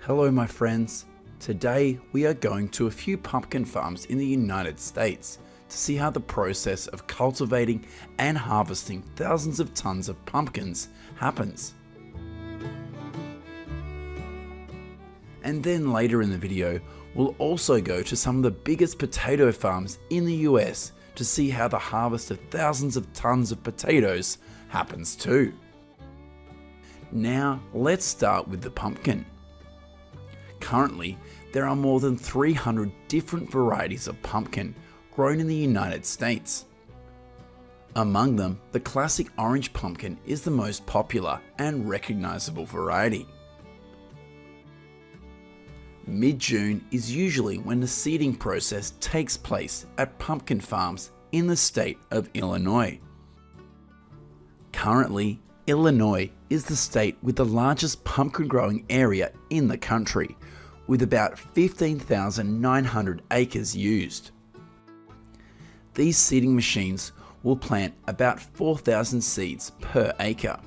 Hello my friends, today we are going to a few pumpkin farms in the United States to see how the process of cultivating and harvesting thousands of tons of pumpkins happens. And then later in the video, we'll also go to some of the biggest potato farms in the US to see how the harvest of thousands of tons of potatoes happens too. Now let's start with the pumpkin. Currently, there are more than 300 different varieties of pumpkin grown in the United States. Among them, the classic orange pumpkin is the most popular and recognizable variety. Mid-June is usually when the seeding process takes place at pumpkin farms in the state of Illinois. Currently, Illinois is the state with the largest pumpkin growing area in the country, with about 15,900 acres used. These seeding machines will plant about 4,000 seeds per acre.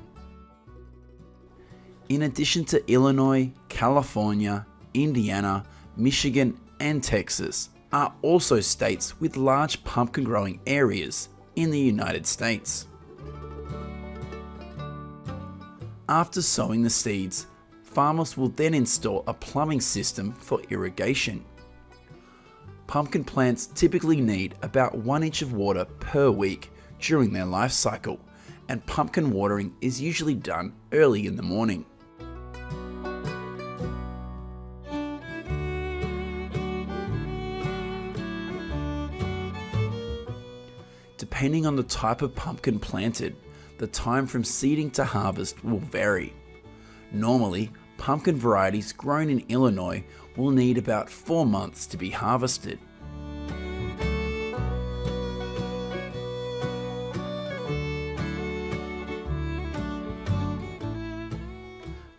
In addition to Illinois, California, Indiana, Michigan, and Texas are also states with large pumpkin growing areas in the United States. After sowing the seeds, farmers will then install a plumbing system for irrigation. Pumpkin plants typically need about 1 inch of water per week during their life cycle, and pumpkin watering is usually done early in the morning. Depending on the type of pumpkin planted, the time from seeding to harvest will vary. Normally, pumpkin varieties grown in Illinois will need about 4 months to be harvested.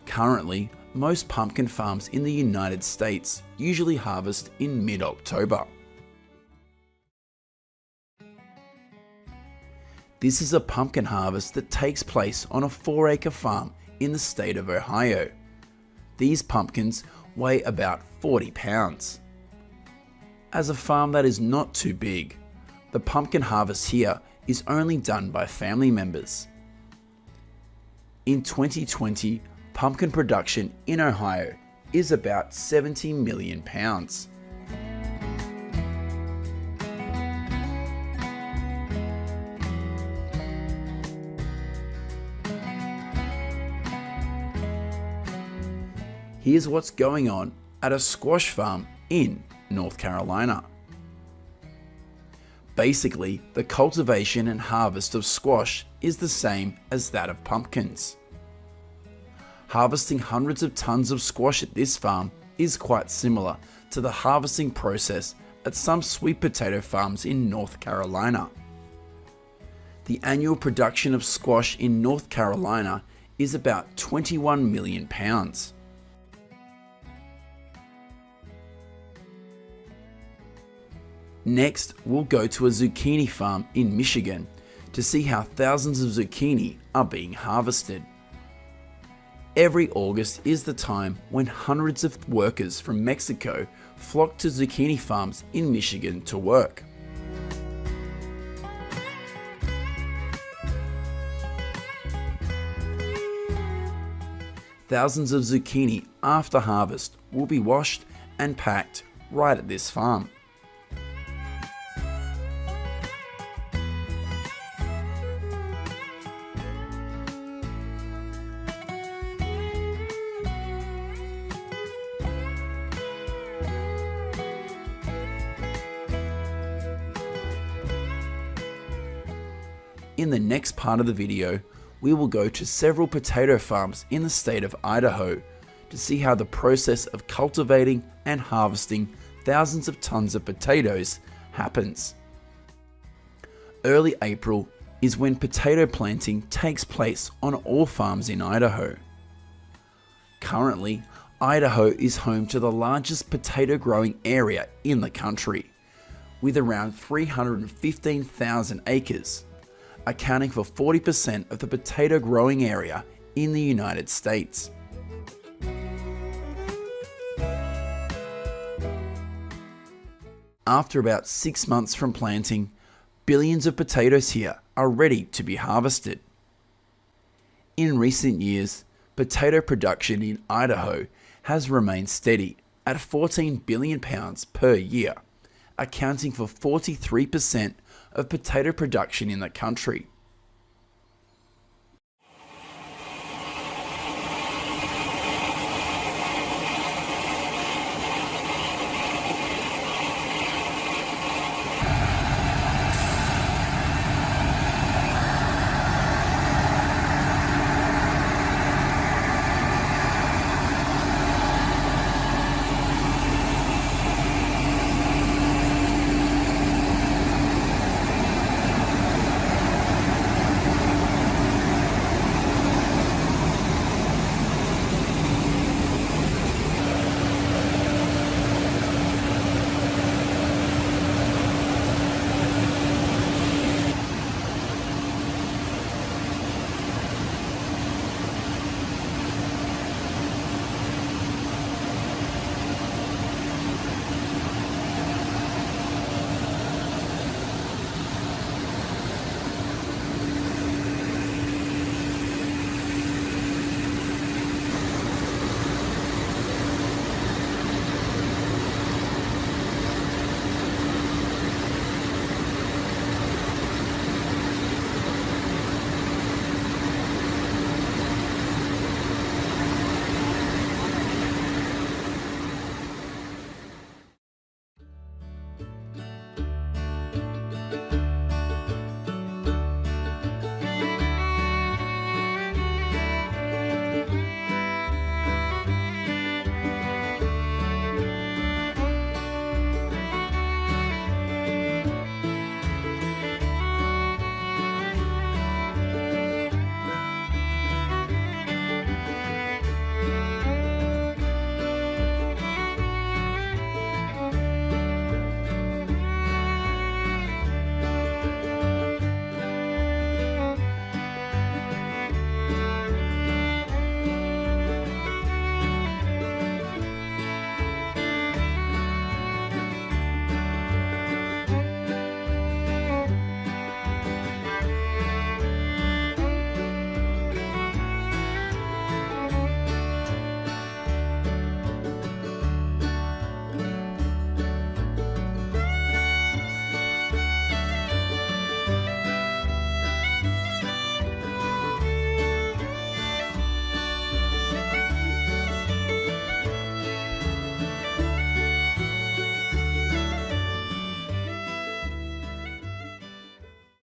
Currently, most pumpkin farms in the United States usually harvest in mid-October. This is a pumpkin harvest that takes place on a 4-acre farm in the state of Ohio. These pumpkins weigh about 40 pounds. As a farm that is not too big, the pumpkin harvest here is only done by family members. In 2020, pumpkin production in Ohio is about 70 million pounds. Here's what's going on at a squash farm in North Carolina. Basically, the cultivation and harvest of squash is the same as that of pumpkins. Harvesting hundreds of tons of squash at this farm is quite similar to the harvesting process at some sweet potato farms in North Carolina. The annual production of squash in North Carolina is about 21 million pounds. Next, we'll go to a zucchini farm in Michigan to see how thousands of zucchini are being harvested. Every August is the time when hundreds of workers from Mexico flock to zucchini farms in Michigan to work. Thousands of zucchini after harvest will be washed and packed right at this farm. In the next part of the video, we will go to several potato farms in the state of Idaho to see how the process of cultivating and harvesting thousands of tons of potatoes happens. Early April is when potato planting takes place on all farms in Idaho. Currently, Idaho is home to the largest potato growing area in the country, with around 315,000 acres. Accounting for 40% of the potato growing area in the United States. after about 6 months from planting, billions of potatoes here are ready to be harvested. In recent years, potato production in Idaho has remained steady at 14 billion pounds per year, accounting for 43% of potato production in the country.